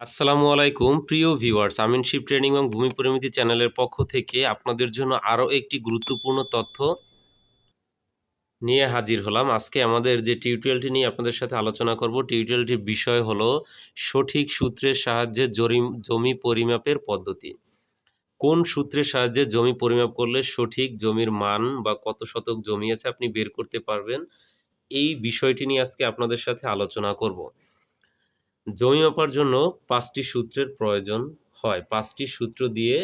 আসসালামু আলাইকুম প্রিয় ভিউয়ার্স, আমিনশিপ ট্রেনিং এবং ভূমি পরিমিতি চ্যানেলের পক্ষ থেকে আপনাদের জন্য আরও একটি গুরুত্বপূর্ণ তথ্য নিয়ে হাজির হলাম। আজকে আমাদের যে টিউটোরিয়ালটি নিয়ে আপনাদের সাথে আলোচনা করব, টিউটোরিয়ালটির বিষয় হলো সঠিক সূত্রের সাহায্যে জমি পরিমাপের পদ্ধতি। কোন সূত্রের সাহায্যে জমি পরিমাপ করলে সঠিক জমির মান বা কত শতক জমি আছে আপনি বের করতে পারবেন, এই বিষয়টি নিয়ে আজকে আপনাদের সাথে আলোচনা করব। জমি মাপার জন্য ৫টি সূত্রের প্রয়োজন হয়। ৫টি সূত্র দিয়ে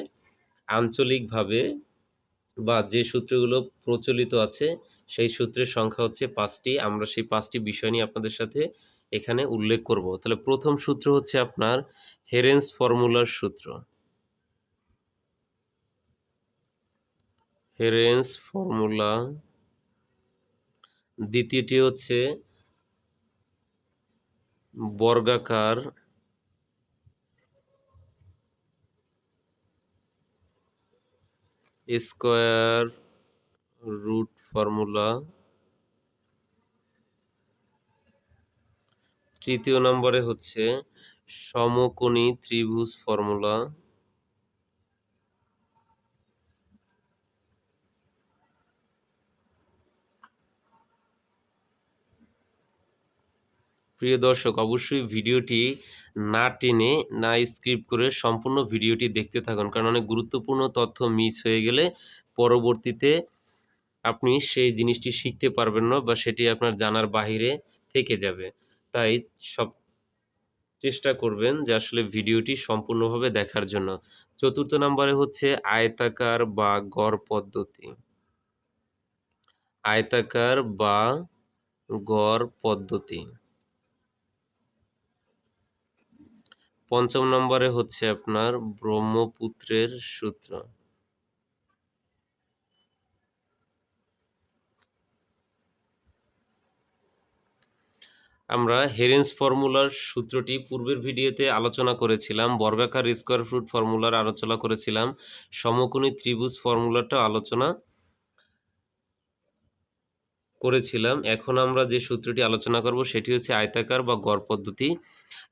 আঞ্চলিকভাবে বা যে সূত্রগুলো প্রচলিত আছে সেই সূত্রের সংখ্যা হচ্ছে ৫টি। আমরা সেই ৫টি বিষয় নিয়ে আপনাদের সাথে এখানে উল্লেখ করব। তাহলে প্রথম সূত্র হচ্ছে আপনার হেরেন্স ফর্মুলার সূত্র। হেরেন্স ফর্মুলা। দ্বিতীয়টি হচ্ছে বর্গাকার স্কয়ার রুট ফর্মুলা। তৃতীয় নম্বরে হচ্ছে সমকোণী ত্রিভুজ ফর্মুলা। প্রিয় দর্শক, অবশ্যই ভিডিওটি না টেনে না স্কিপ করে সম্পূর্ণ ভিডিওটি দেখতে থাকুন, কারণ অনেক গুরুত্বপূর্ণ তথ্য মিস হয়ে গেলে পরবর্তীতে আপনি সেই জিনিসটি শিখতে পারবেন না বা সেটি আপনার জানার বাহিরে থেকে যাবে। তাই সব চেষ্টা করবেন যে আসলে ভিডিওটি সম্পূর্ণভাবে দেখার জন্য। চতুর্থ নম্বরে হচ্ছে আয়তাকার বা গড় পদ্ধতি। আয়তাকার বা গড় পদ্ধতি। পঞ্চম নম্বরে হচ্ছে আপনার ব্রহ্মপুত্রের সূত্র। আমরা হেরেন্স ফর্মুলার সূত্রটি পূর্বের ভিডিওতে আলোচনা করেছিলাম, বর্গাকার স্কয়ার রুট ফর্মুলার আলোচনা করেছিলাম, সমকোণী ত্রিভুজ ফর্মুলাটা আলোচনা করেছিলাম। এখন আমরা যে সূত্রটি আলোচনা করব সেটি হচ্ছে আয়তাকার বা গড় পদ্ধতি।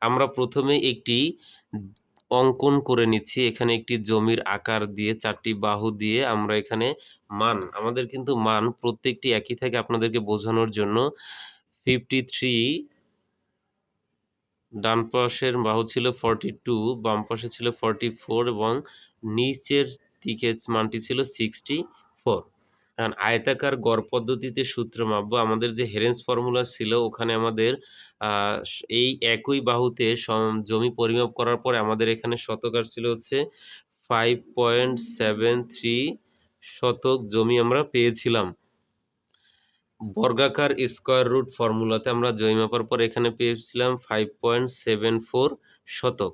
আমরা প্রথমে একটি অঙ্কন করে নিচ্ছি। এখানে একটি জমির আকার দিয়ে ৪টি বাহু দিয়ে আমরা এখানে মান, আমাদের কিন্তু মান প্রত্যেকটি একই থাকে আপনাদেরকে বোঝানোর জন্য। 53, ডান পাশের বাহু ছিল 42, বাম পাশে ছিল 44 এবং নিচের দিকে মানটি ছিল 64। কারণ আয়তাকার গড় পদ্ধতিতে সূত্র মাপবো, আমাদের যে হেরেন্স ফর্মুলা ছিল ওখানে আমাদের এই একই বাহুতে জমি পরিমাপ করার পরে আমাদের এখানে শতক ছিল হচ্ছে 5.73 শতক জমি আমরা পেয়েছিলাম। বর্গাকার স্কয়ার রুট ফর্মুলাতে আমরা জমি মাপার পর এখানে পেয়েছিলাম 5.74 শতক।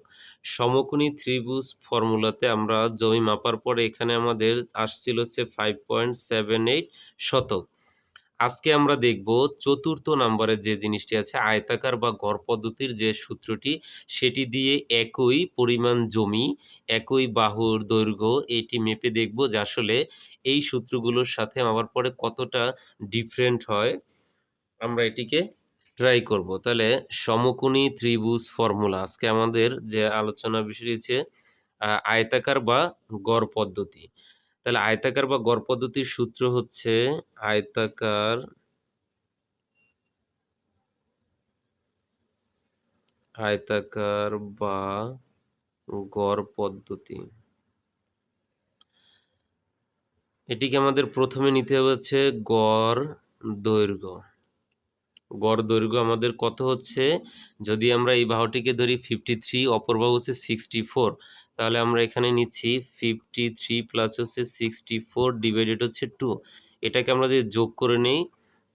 সমকোণী ত্রিভুজ ফর্মুলাতে আমরা জমি মাপার পরে এখানে আমাদের আসছিল হচ্ছে 5.78 শতক। আজকে আমরা দেখব চতুর্থ নম্বরে যে জিনিসটি আছে আয়তাকার বা গড় পদ্ধতির যে সূত্রটি, সেটি দিয়ে একই পরিমাণ জমি একই বাহুর দৈর্ঘ্য এটি মেপে দেখব যে আসলে এই সূত্রগুলোর সাথে মাপার পরে কতটা ডিফারেন্ট হয়। আমরা এটিকে ট্রাই করব। তাহলে সমকোণী ত্রিভুজ ফর্মুলা আজকে আমাদের যে আলোচনা বিষয় হচ্ছে আয়তাকার বা গড় পদ্ধতি। তাহলে আয়তাকার বা গড় পদ্ধতির সূত্র হচ্ছে আয়তাকার আয়তাকার বা গড় পদ্ধতি। এটিকে আমাদের প্রথমে নিতে হবে হচ্ছে গড় দৈর্ঘ্য। গড় দৈর্ঘ্য আমাদের কত হচ্ছে, যদি আমরা এই বাহুটিকে ধরি 53, অপর বাহু হচ্ছে 64, তাহলে আমরা এখানে নিচ্ছি 53 প্লাস হচ্ছে 64 ডিভাইডেড হচ্ছে 2। এটাকে আমরা যদি যোগ করে নেই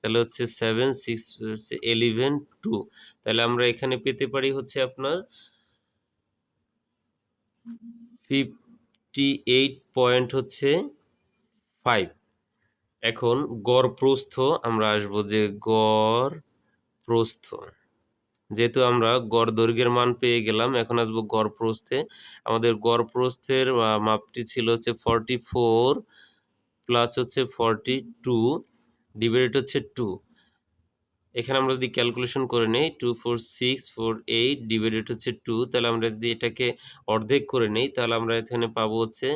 তাহলে হচ্ছে 7, 6 হচ্ছে 11, 2। তাহলে আমরা এখানে পেতে পারি হচ্ছে আপনার 58 পয়েন্ট হচ্ছে 5। এখন গড় প্রস্থ আমরা আসবো যে গড় প্রস্থ, যেহেতু আমরা গড় দৈর্ঘ্যের মান পেয়ে গেলাম, এখন আসবো গড় প্রস্থে। আমাদের গড় প্রস্থের মাপটি ছিল হচ্ছে 44 প্লাস হচ্ছে 42 ডিভাইডেড হচ্ছে 2। এখানে আমরা যদি ক্যালকুলেশন করে নেই 24648 ডিভাইডেড হচ্ছে 2, তাহলে আমরা যদি এটাকে অর্ধেক করে নেই তাহলে আমরা এখানে পাবো হচ্ছে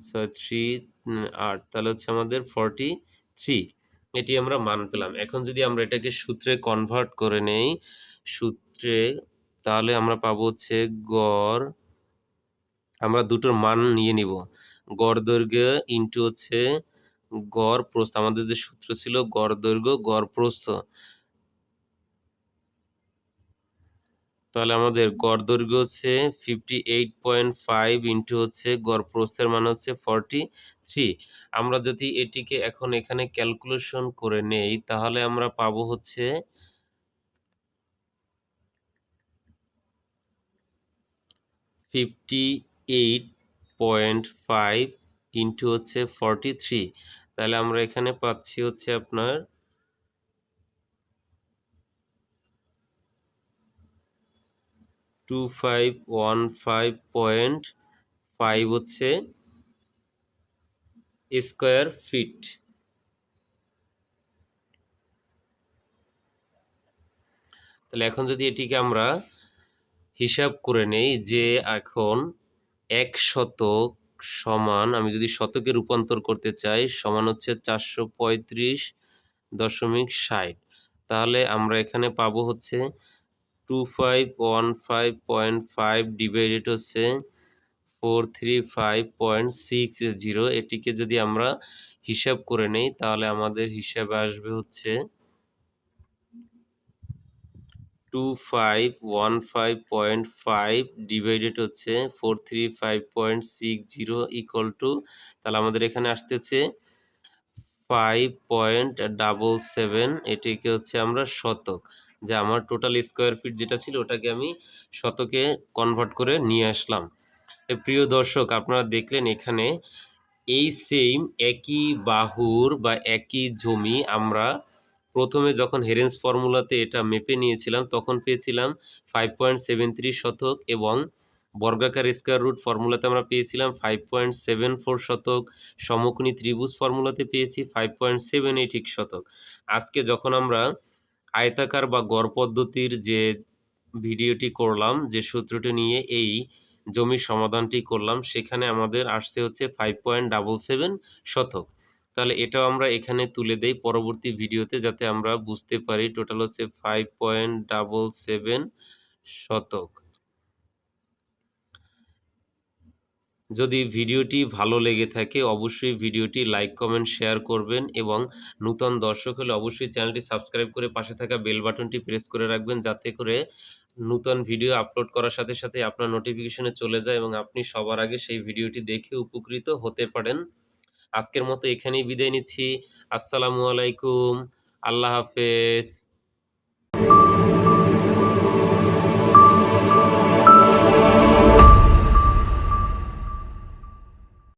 6 3 8, তাহলে হচ্ছে আমাদের 43। এটি আমরা মান পেলাম। এখন যদি আমরা এটাকে সূত্রে কনভার্ট করে নেই সূত্রে, তাহলে আমরা পাবো হচ্ছে গড়, আমরা দুটোর মান নিয়ে নিব। গড় দৈর্ঘ্য ইনটু হচ্ছে গড় প্রস্থ, আমাদের যে সূত্র ছিল গড় দৈর্ঘ্য গড় প্রস্থ, তাহলে আমাদের গড় দৈর্ঘ্য হচ্ছে 58.5 ইনটু হচ্ছে গড় প্রস্থের মান হচ্ছে 43। আমরা যদি এটিকে এখন এখানে ক্যালকুলেশন করে নেই তাহলে আমরা পাবো হচ্ছে 58.5 ইনটু হচ্ছে 43, তাহলে আমরা এখানে পাচ্ছি হচ্ছে আপনার 2515.5 হচ্ছে স্কোয়ার ফিট। তাহলে এখন যদি এটিকে আমরা হিসাব করে নেই যে এখন 1 শতক সমান, আমি যদি শতকে রূপান্তর করতে চাই, সমান হচ্ছে 435.60, তাহলে আমরা এখানে পাবো হচ্ছে 2515.5 ডিভাইডেড হচ্ছে 435.60। এটিকে যদি আমরা হিসাব করে নেই তাহলে আমাদের হিসাবে আসবে হচ্ছে 2515.5 ডিভাইডেড হচ্ছে 435.60 ইকুয়াল টু, তাহলে আমাদের এখানে আসতেছে 5.77। এটিকে হচ্ছে আমরা শতক, যে আমার টোটাল স্কোয়ার ফিট যেটা ছিল ওটাকে আমি শতকে কনভার্ট করে নিয়ে আসলাম। প্রিয় দর্শক, আপনারা দেখলেন এখানে এই সেম একই বাহুর বা একই জমি আমরা প্রথমে যখন হেরেন্স ফর্মুলাতে এটা মেপে নিয়েছিলাম তখন পেয়েছিলাম 5.73 শতক, এবং বর্গাকার স্কয়ার রুট ফর্মুলাতে আমরা পেয়েছিলাম 5.74 শতক, সমকোণী ত্রিভুজ ফর্মুলাতে পেয়েছি 5.78 শতক। আজকে যখন আমরা আয়তাকার বা গড় পদ্ধতির যে ভিডিওটি করলাম, যে সূত্রটি নিয়ে এই জমির সমাধানটি করলাম, সেখানে আমাদের আসছে হচ্ছে 5.77 শতক। তাহলে এটাও আমরা এখানে তুলে দেই পরবর্তী ভিডিওতে, যাতে আমরা বুঝতে পারি টোটাল হচ্ছে 5.77 শতক। যদি ভিডিওটি ভালো লেগে থাকে অবশ্যই ভিডিওটি লাইক কমেন্ট শেয়ার করবেন, এবং নূতন দর্শক হলে অবশ্যই চ্যানেলটি সাবস্ক্রাইব করে পাশে থাকা বেল বাটনটি প্রেস করে রাখবেন, যাতে করে নূতন ভিডিও আপলোড করার সাথে সাথে আপনার নোটিফিকেশনে চলে যায় এবং আপনি সবার আগে সেই ভিডিওটি দেখে উপকৃত হতে পারেন। আজকের মতো এখানেই বিদায় নিচ্ছি। আসসালামু আলাইকুম। আল্লাহ হাফেজ।